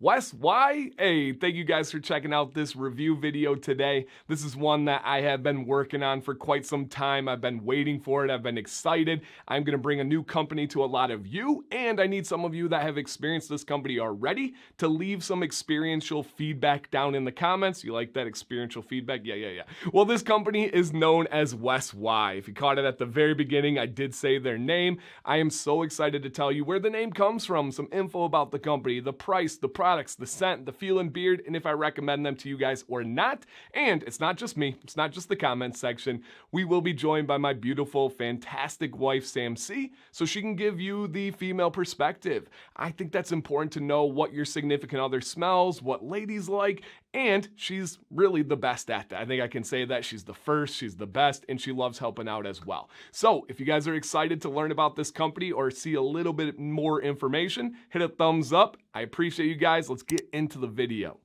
WesWy. Hey, thank you guys for checking out this review video today. This is one that I have been working on for quite some time. I've been waiting for it. I've been excited. I'm going to bring a new company to a lot of you, and I need some of you that have experienced this company already to leave some experiential feedback down in the comments. You like that experiential feedback? Yeah. Well, this company is known as WesWy. If you caught it at the very beginning, I did say their name. I am so excited to tell you where the name comes from, some info about the company, the price, the products, the scent, the feel and beard, and if I recommend them to you guys or not. And it's not just me, it's not just the comments section. We will be joined by my beautiful, fantastic wife, Sam C, so she can give you the female perspective. I think that's important to know what your significant other smells, what ladies like, and she's really the best at that. I think I can say that she's the first, she's the best, and she loves helping out as well. So if you guys are excited to learn about this company or see a little bit more information, hit a thumbs up. I appreciate you guys. Let's get into the video.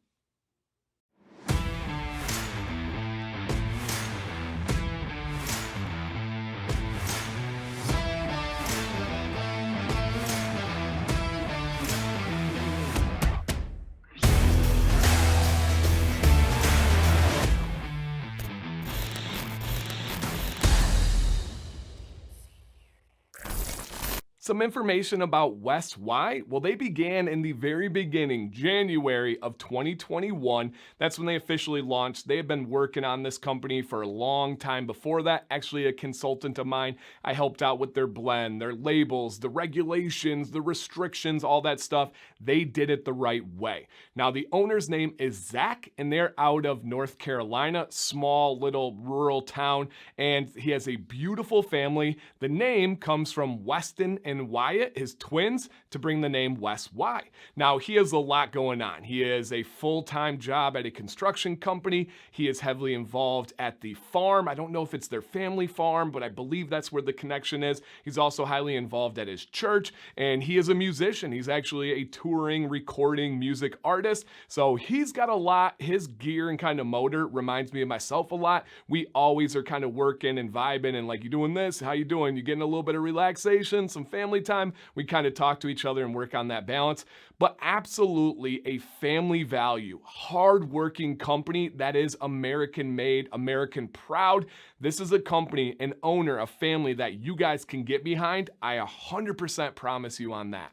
Some information about WesWy. Well, they began in the very beginning, January of 2021. That's when they officially launched. They have been working on this company for a long time before that. Actually, a consultant of mine, I helped out with their blend, their labels, the regulations, the restrictions, all that stuff. They did it the right way. Now, the owner's name is Zach, and they're out of North Carolina, small little rural town, and he has a beautiful family. The name comes from Weston and Wyatt, his twins, to bring the name WesWy. Now, he has a lot going on. He has a full-time job at a construction company. He is heavily involved at the farm. I don't know if it's their family farm, but I believe that's where the connection is. He's also highly involved at his church, and he is a musician. He's actually a touring, recording music artist. So he's got a lot. His gear and kind of motor reminds me of myself a lot. We always are kind of working and vibing and like, you doing this? How you doing? You getting a little bit of relaxation, some family time? We kind of talk to each other and work on that balance. But absolutely a family value, hard-working company that is American made, American proud. This is a company, an owner, a family that you guys can get behind. I 100% promise you on that.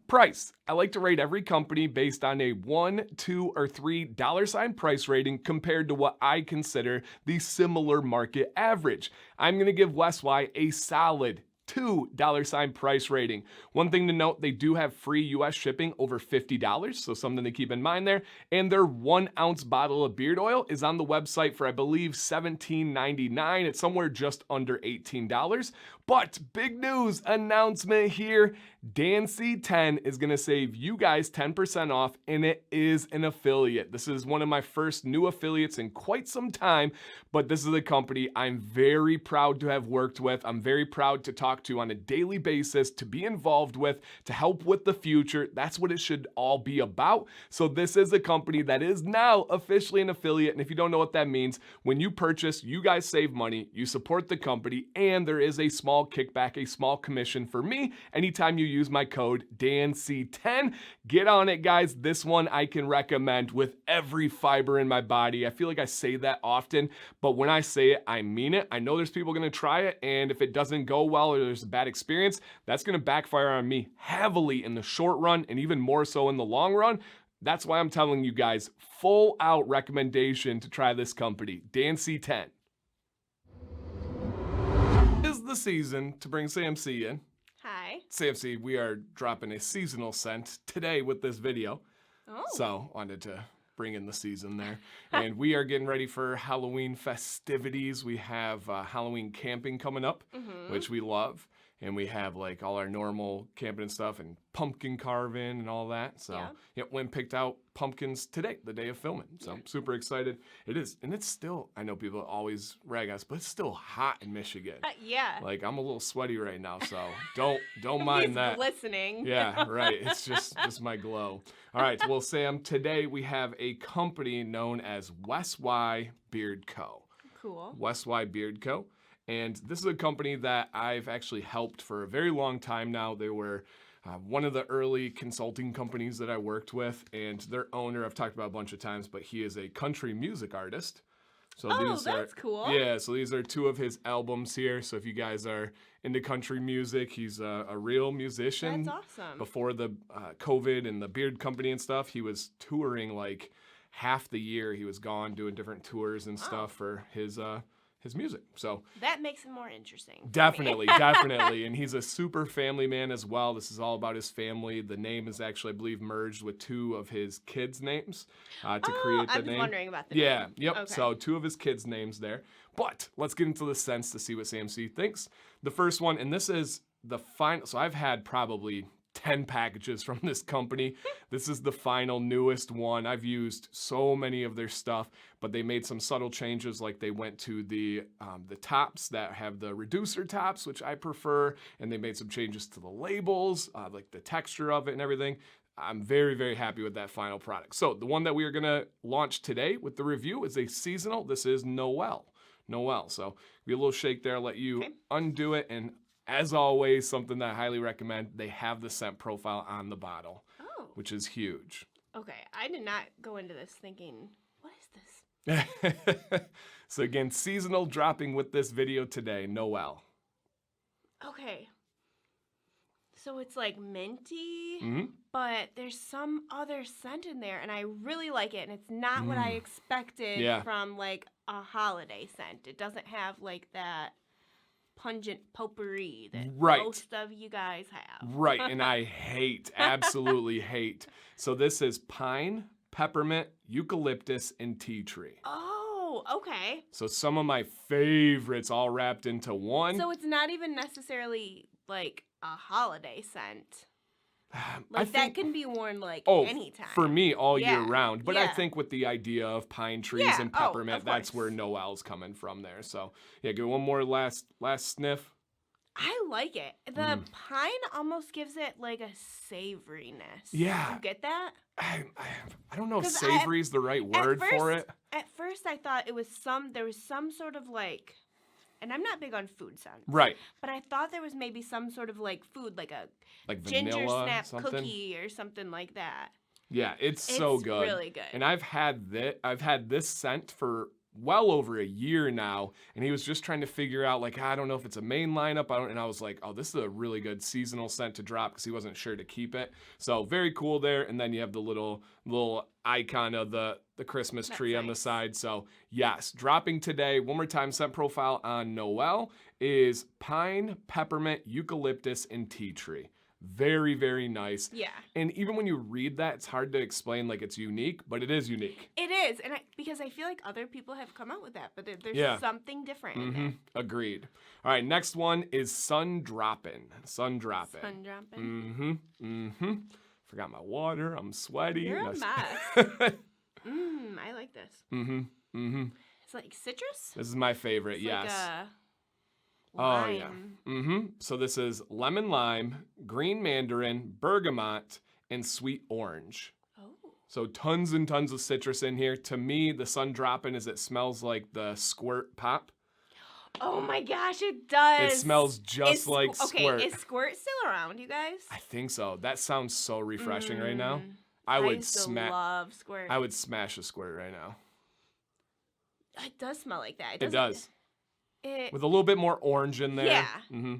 Price. I like to rate every company based on a $1, $2, or $3 price rating compared to what I consider the similar market average. I'm going to give WesWy a solid $2 price rating. One thing to note, they do have free US shipping over $50, so something to keep in mind there. And their 1 ounce bottle of beard oil is on the website for, I believe, $17.99. It's somewhere just under $18. But big news announcement here. Dan C10 is going to save you guys 10% off, and it is an affiliate. This is one of my first new affiliates in quite some time, but this is a company I'm very proud to have worked with. I'm very proud to talk to on a daily basis, to be involved with, to help with the future. That's what it should all be about. So this is a company that is now officially an affiliate, and if you don't know what that means, when you purchase, you guys save money, you support the company, and there is a small kickback, a small commission for me anytime you use my code DANC10. Get on it, guys. This one I can recommend with every fiber in my body. I feel like I say that often, but when I say it, I mean it. I know there's people going to try it, and if it doesn't go well or there's a bad experience, that's going to backfire on me heavily in the short run and even more so in the long run. That's why I'm telling you guys, full out recommendation to try this company, DANC10. Is the season to bring Sam C in. Hi. Sam C, we are dropping a seasonal scent today with this video. Oh. So wanted to bring in the season there. And we are getting ready for Halloween festivities. We have Halloween camping coming up, which we love. And we have like all our normal camping and stuff and pumpkin carving and all that. So yeah, went and picked out pumpkins today, the day of filming. So I'm super excited. It is. And it's still, I know people always rag us, but it's still hot in Michigan. Yeah. Like I'm a little sweaty right now, so don't mind that. Glistening. Yeah, right. It's just my glow. All right. Well, Sam, today we have a company known as WesWy Beard Co. Cool. WesWy Beard Co. And this is a company that I've actually helped for a very long time now. They were one of the early consulting companies that I worked with, and their owner I've talked about a bunch of times, but he is a country music artist. So that's cool. Yeah, so these are 2 of his albums here. So if you guys are into country music, he's a real musician. That's awesome. Before the COVID and the beard company and stuff, he was touring like half the year. He was gone doing different tours and stuff for his music. So that makes it more interesting. Definitely, definitely. And he's a super family man as well. This is all about his family. The name is actually, I believe, merged with 2 of his kids' names to create the name. I was wondering about the name. name. Yep. Okay. So 2 of his kids' names there. But let's get into the scents to see what CMC thinks. The first one, and this is the final. So I've had probably 10 packages from this company. This is the final newest one. I've used so many of their stuff, but they made some subtle changes, like they went to the tops that have the reducer tops, which I prefer, and they made some changes to the labels, like the texture of it and everything. I'm very, very happy with that final product. So the one that we are gonna launch today with the review is a seasonal. This is Noel. So give you a little shake there, let you undo it, and as always, something that I highly recommend, they have the scent profile on the bottle, which is huge. Okay, I did not go into this thinking, what is this? So again, seasonal dropping with this video today, Noel. Okay. So it's like minty, Mm-hmm. but there's some other scent in there, and I really like it, and it's not what I expected from like a holiday scent. It doesn't have like that pungent potpourri that most of you guys have. Right, and I absolutely hate. So this is pine, peppermint, eucalyptus, and tea tree. Oh, okay. So some of my favorites all wrapped into one. So it's not even necessarily like a holiday scent. Like that can be worn like anytime. For me, all year round. But I think with the idea of pine trees and peppermint, that's where Noel's coming from there. So yeah, give one more last sniff. I like it. The pine almost gives it like a savoriness. Yeah. You get that? I don't know if savory is the right word for it. At first I thought there was some sort of like, and I'm not big on food scents. Right. But I thought there was maybe some sort of like food, like a ginger vanilla, snap something? cookie or something like that. Yeah, it's so good. It's really good. And I've had this scent for well over a year now, and he was just trying to figure out, like, I don't know if it's a main lineup. And I was like, oh, this is a really good seasonal scent to drop, because he wasn't sure to keep it. So very cool there. And then you have the little icon of the Christmas tree on the side. So yes, dropping today. One more time, scent profile on Noel is pine, peppermint, eucalyptus, and tea tree. Very, very nice. Yeah. And even when you read that, it's hard to explain like it's unique, but it is unique. It is, and because I feel like other people have come out with that, but there's something different in there. Agreed. All right, next one is Droppin. Droppin. Forgot my water. I'm sweaty. You're a mess. I like this. It's like citrus? This is my favorite, it's yes. Like lime. Oh, yeah. So this is lemon lime, green mandarin, bergamot, and sweet orange. Oh. So tons and tons of citrus in here. To me, the Droppin is it smells like the Squirt pop. Oh my gosh, it does. It smells just like Squirt. Okay, is Squirt still around, you guys? I think so. That sounds so refreshing right now. I love Squirt. I would smash a Squirt right now. It does smell like that. It does. With a little bit more orange in there. Yeah.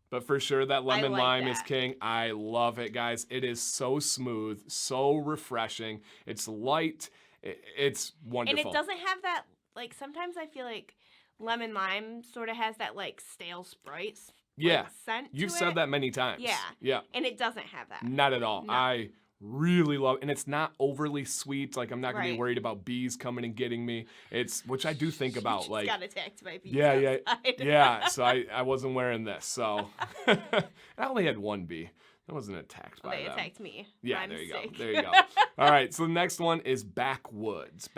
But for sure, that lemon lime is king. I love it, guys. It is so smooth, so refreshing. It's light. It's wonderful. And it doesn't have that, like, sometimes I feel like lemon lime sort of has that, like, stale Sprite scent You've to said it. that many times. Yeah. And it doesn't have that. Not at all. No. I really love it. And it's not overly sweet. Like, I'm not going to be Right. worried about bees coming and getting me. Which I do think about. Just like, got attacked by bees outside. Yeah. So I wasn't wearing this. So I only had one bee. I wasn't attacked by them. They attacked me. Yeah, My there mistake. you go. There you go. All right, so the next one is Backwoods.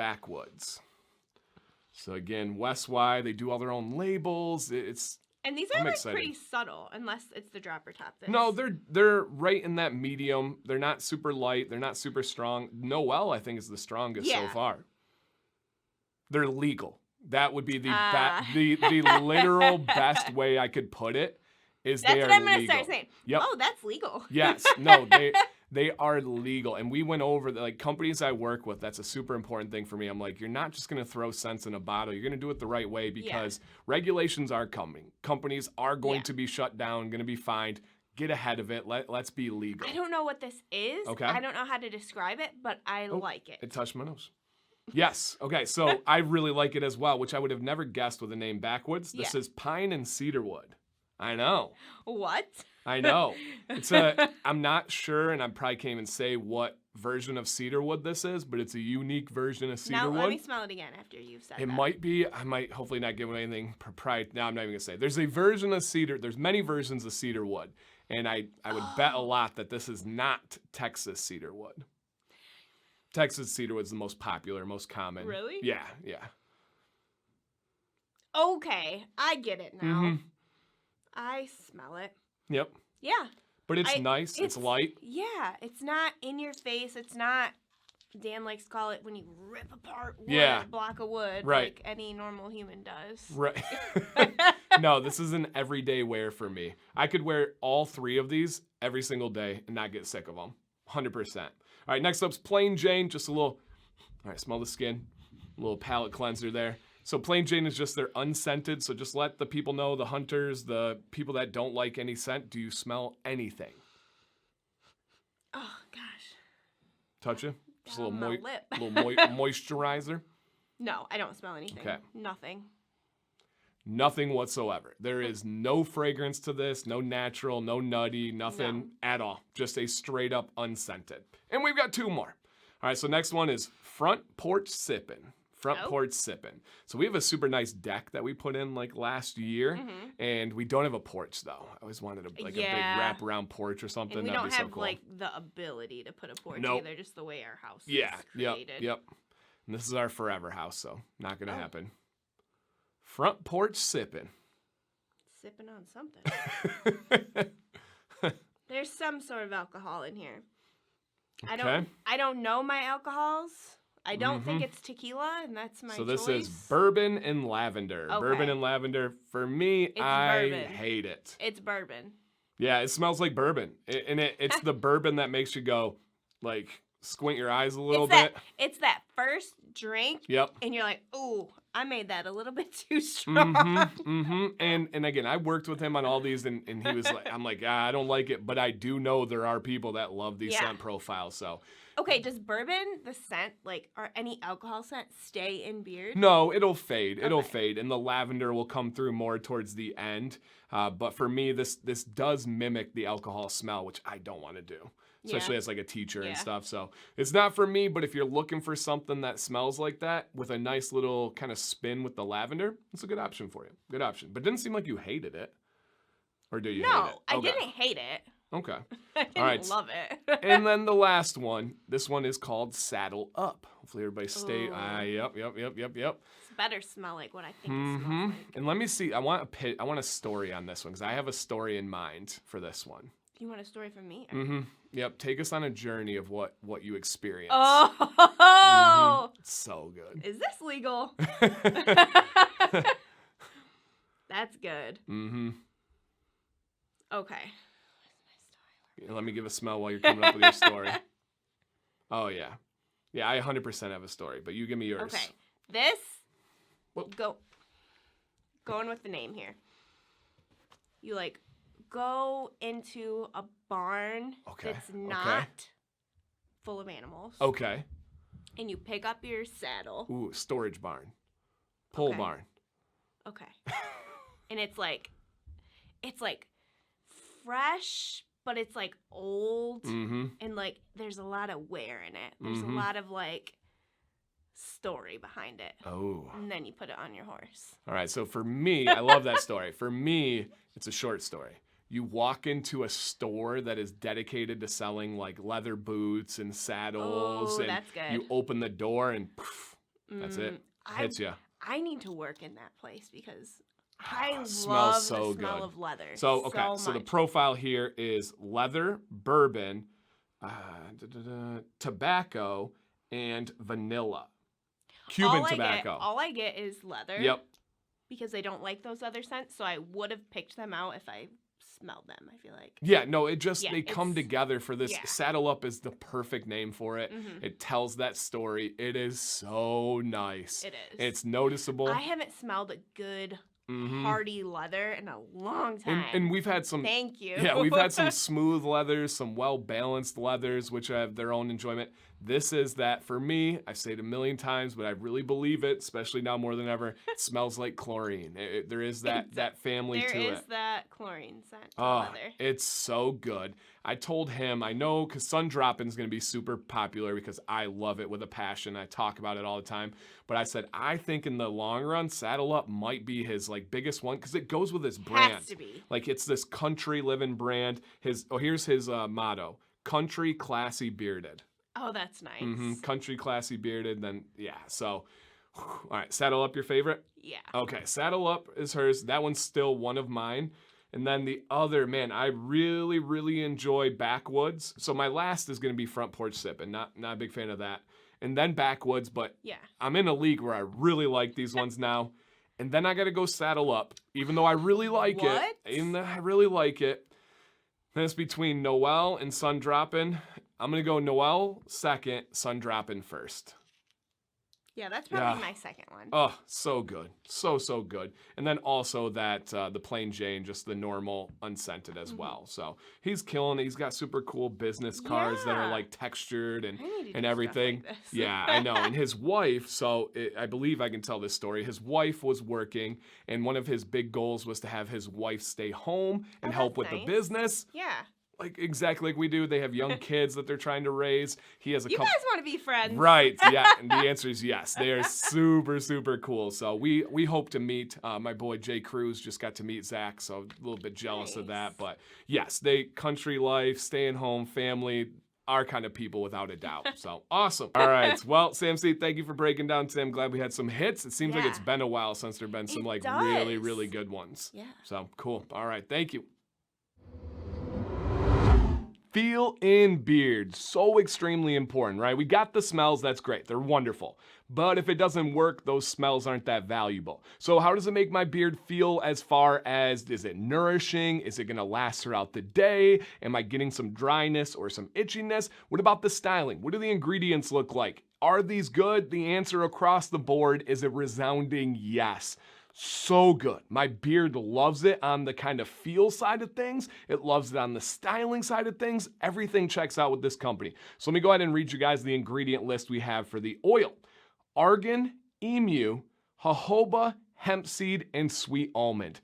So again, WesWy, they do all their own labels. And these are like pretty subtle, unless it's the dropper top. No, they're right in that medium. They're not super light. They're not super strong. Noel, I think, is the strongest so far. They're legal. That would be the literal best way I could put it. That's what I'm going to start saying. Yep. Oh, that's legal. Yes. No, they are legal. And we went over like companies I work with. That's a super important thing for me. I'm like, you're not just going to throw scents in a bottle. You're going to do it the right way because regulations are coming. Companies are going to be shut down, going to be fined. Get ahead of it. Let's be legal. I don't know what this is. Okay. I don't know how to describe it, but I like it. It touched my nose. Yes. Okay. So I really like it as well, which I would have never guessed with the name Backwoods. This is pine and cedar wood. I know. What? I know. I'm not sure, and I probably can't even say what version of cedar wood this is, but it's a unique version of cedar wood. Now let me smell it again after you've said it might be. I might hopefully not give away anything proprietary. No, I'm not even going to say. There's a version of cedar. There's many versions of cedar wood, and I would bet a lot that this is not Texas cedar wood. Texas cedar wood is the most popular, most common. Really? Yeah. Okay, I get it now. Mm-hmm. I smell it. Yep. Yeah. But it's nice. It's light. Yeah. It's not in your face. It's not, Dan likes to call it when you rip apart wood, a block of wood, like any normal human does. Right. No, this is an everyday wear for me. I could wear all three of these every single day and not get sick of them. 100%. All right, next up's Plain Jane. Just a little, all right, smell the skin. A little palate cleanser there. So Plain Jane is just, they're unscented. So just let the people know, the hunters, the people that don't like any scent, do you smell anything? Oh, gosh. Touch it? Just a little, lip. moisturizer? No, I don't smell anything. Okay. Nothing. Nothing whatsoever. There is no fragrance to this, no natural, no nutty, nothing at all. Just a straight up unscented. And we've got two more. All right, so next one is Front Porch Sippin. Porch Sippin. So we have a super nice deck that we put in like last year, and we don't have a porch though. I always wanted a big wrap-around porch or something. And we That'd don't be so have cool. like the ability to put a porch either, just the way our house is created. Yep. And this is our forever house, so not gonna happen. Front Porch Sippin. Sipping on something. There's some sort of alcohol in here. Okay. I don't know my alcohols. I don't think it's tequila, and that's my choice. So this is bourbon and lavender. Okay. Bourbon and lavender. For me, I hate it. It's bourbon. Yeah, it smells like bourbon. It's the bourbon that makes you go, like, squint your eyes a little bit. It's that first drink. Yep. And you're like, ooh, I made that a little bit too strong. And again, I worked with him on all these, and he was like, I'm like, I don't like it, but I do know there are people that love these scent profiles, so. Okay, does bourbon, the scent, like, or any alcohol scent stay in beard? No, it'll fade. It'll fade, and the lavender will come through more towards the end. But for me, this does mimic the alcohol smell, which I don't want to do, especially as like a teacher and stuff. So it's not for me, but if you're looking for something that smells like that with a nice little kind of spin with the lavender, it's a good option for you. Good option. But it didn't seem like you hated it. Or do you hate it? No, I didn't hate it. Okay. I didn't love it. And then the last one. This one is called Saddle Up. Hopefully everybody stay. Yep. It's better smell like what I think it smells like. And let me see. I want a story on this one because I have a story in mind for this one. You want a story from me? Yep. Take us on a journey of what you experienced. Oh. It's so good. Is this legal? That's good. Okay. Let me give a smell while you're coming up with your story. Oh, yeah. Yeah, I 100% have a story, but you give me yours. Okay. This, going with the name here. You, like, go into a barn that's not full of animals. Okay. And you pick up your saddle. Ooh, storage barn. Pole barn. Okay. And it's like fresh, but it's like old, and like there's a lot of wear in it. There's a lot of like story behind it. Oh. And then you put it on your horse. All right, so for me, I love that story. For me, it's a short story. You walk into a store that is dedicated to selling like leather boots and saddles, and that's good. You open the door and poof, that's it. Hits you. I need to work in that place because I love so the smell good. of leather. So so the profile here is leather, bourbon, tobacco, and vanilla. Cuban tobacco. All I get is leather. Yep. Because I don't like those other scents, so I would have picked them out if I smelled them, I feel like. Yeah, no, they come together for this. Yeah. Saddle Up is the perfect name for it. It tells that story. It is so nice. It is. It's noticeable. I haven't smelled a good hardy leather in a long time. And we've had some. Thank you. Yeah, we've had some smooth leathers, some well-balanced leathers, which have their own enjoyment. This is that for me. I say it a million times, but I really believe it, especially now more than ever. It smells like chlorine. There is that family to it. There is that chlorine scent to Oh, leather. it's so good. I told him, I know, because Droppin is going to be super popular because I love it with a passion. I talk about it all the time. But I said, I think in the long run, Saddle Up might be his biggest one because it goes with his brand. Has to be. It's this country living brand. Here's his motto: country, classy, bearded. Oh, that's nice. Country, classy, bearded. Then yeah. So, all right, Saddle Up, your favorite? Yeah. Okay, Saddle Up is hers. That one's still one of mine. And then the other, man, I really, really enjoy Backwoods. So my last is going to be Front Porch Sippin. Not a big fan of that. And then Backwoods, but yeah. I'm in a league where I really like these ones now. And then I got to go Saddle Up, even though I really like it. Even though I really like it. Then it's between Noel and Droppin. I'm going to go Noel second, Droppin first. Yeah, that's probably my second one. Oh, so good. So good. And then also that the plain Jane, just the normal unscented as well. So he's killing it. He's got super cool business cards that are textured and everything. Stuff like this. Yeah, I know. And his wife, I believe I can tell this story. His wife was working, and one of his big goals was to have his wife stay home and help with the business. Yeah. Exactly like we do. They have young kids that they're trying to raise. He has a couple. You guys want to be friends. Right, yeah. And the answer is yes. They are super, super cool. So we hope to meet. My boy Jay Cruz just got to meet Zach, so a little bit jealous of that. But yes, country life, staying home, family, our kind of people without a doubt. So awesome. All right. Well, Sam C, thank you for breaking down today. I'm glad we had some hits. It seems like it's been a while since there have been some really, really good ones. Yeah. So cool. All right. Thank you. Feel in beard, so extremely important, right? We got the smells, that's great, they're wonderful. But if it doesn't work, those smells aren't that valuable. So how does it make my beard feel as far as, is it nourishing? Is it gonna last throughout the day? Am I getting some dryness or some itchiness? What about the styling? What do the ingredients look like? Are these good? The answer across the board is a resounding yes. So good. My beard loves it on the kind of feel side of things. It loves it on the styling side of things. Everything checks out with this company. So let me go ahead and read you guys the ingredient list we have for the oil. Argan, emu, jojoba, hemp seed, and sweet almond.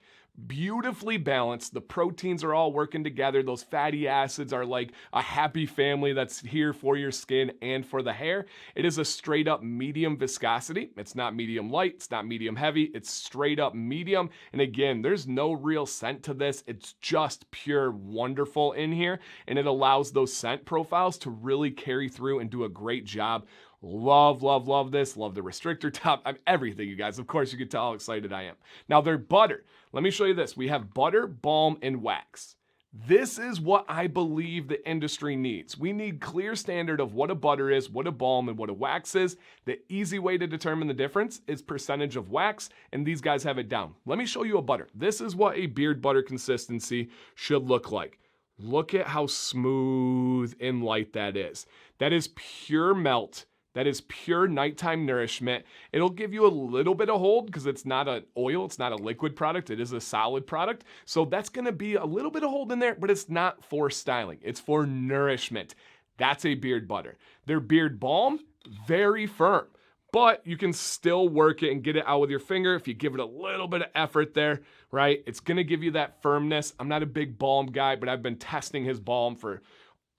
Beautifully balanced. The proteins are all working together. Those fatty acids are like a happy family that's here for your skin and for the hair. It is a straight up medium viscosity. It's not medium light. It's not medium heavy. It's straight up medium. And again, there's no real scent to this. It's just pure wonderful in here. And it allows those scent profiles to really carry through and do a great job. Love, love, love this. Love the restrictor top. Everything, you guys. Of course, you can tell how excited I am. Now, their butter. Let me show you this. We have butter, balm, and wax. This is what I believe the industry needs. We need clear standard of what a butter is, what a balm, and what a wax is. The easy way to determine the difference is percentage of wax, and these guys have it down. Let me show you a butter. This is what a beard butter consistency should look like. Look at how smooth and light that is. That is pure melt. That is pure nighttime nourishment. It'll give you a little bit of hold because it's not an oil, it's not a liquid product, it is a solid product. So that's gonna be a little bit of hold in there, but it's not for styling, it's for nourishment. That's a beard butter. Their beard balm, very firm, but you can still work it and get it out with your finger if you give it a little bit of effort there, right? It's gonna give you that firmness. I'm not a big balm guy, but I've been testing his balm for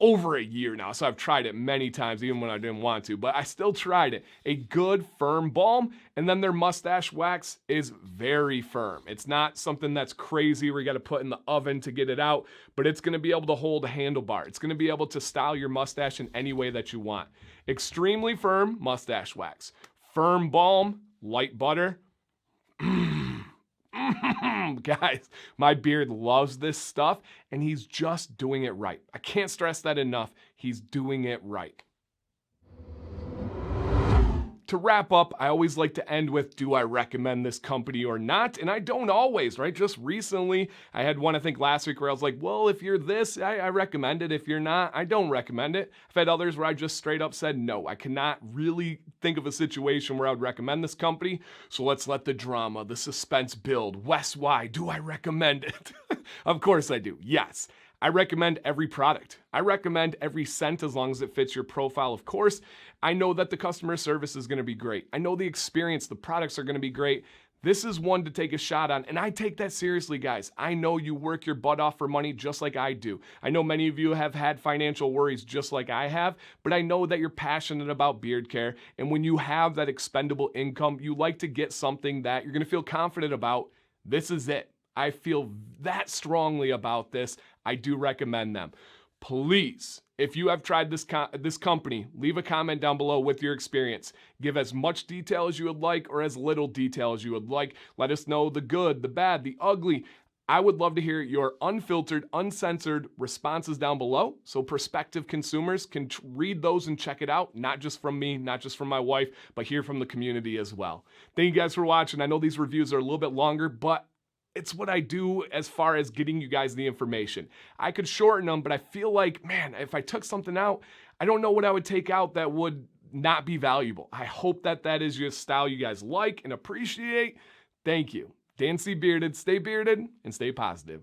over a year now, so I've tried it many times, even when I didn't want to, but I still tried it. A good firm balm, and then their mustache wax is very firm. It's not something that's crazy where you gotta put in the oven to get it out, but it's gonna be able to hold a handlebar. It's gonna be able to style your mustache in any way that you want. Extremely firm mustache wax. Firm balm, light butter. Guys, my beard loves this stuff, and he's just doing it right. I can't stress that enough. He's doing it right. To wrap up, I always like to end with, do I recommend this company or not? And I don't always, right? Just recently, I had one, I think last week, where I was like, well, if you're this, I recommend it. If you're not, I don't recommend it. I've had others where I just straight up said, no, I cannot really think of a situation where I would recommend this company. So let's let the drama, the suspense build. WesWy, do I recommend it? Of course I do, yes. I recommend every product. I recommend every scent as long as it fits your profile, of course. I know that the customer service is gonna be great. I know the experience, the products are gonna be great. This is one to take a shot on, and I take that seriously, guys. I know you work your butt off for money just like I do. I know many of you have had financial worries just like I have, but I know that you're passionate about beard care, and when you have that expendable income, you like to get something that you're gonna feel confident about. This is it. I feel that strongly about this. I do recommend them. Please, if you have tried this company, leave a comment down below with your experience. Give as much detail as you would like or as little detail as you would like. Let us know the good, the bad, the ugly. I would love to hear your unfiltered, uncensored responses down below so prospective consumers can read those and check it out, not just from me, not just from my wife, but hear from the community as well. Thank you guys for watching. I know these reviews are a little bit longer, but it's what I do as far as getting you guys the information. I could shorten them, but I feel like, man, if I took something out, I don't know what I would take out that would not be valuable. I hope that that is your style you guys like and appreciate. Thank you. Dan C. Bearded, stay bearded and stay positive.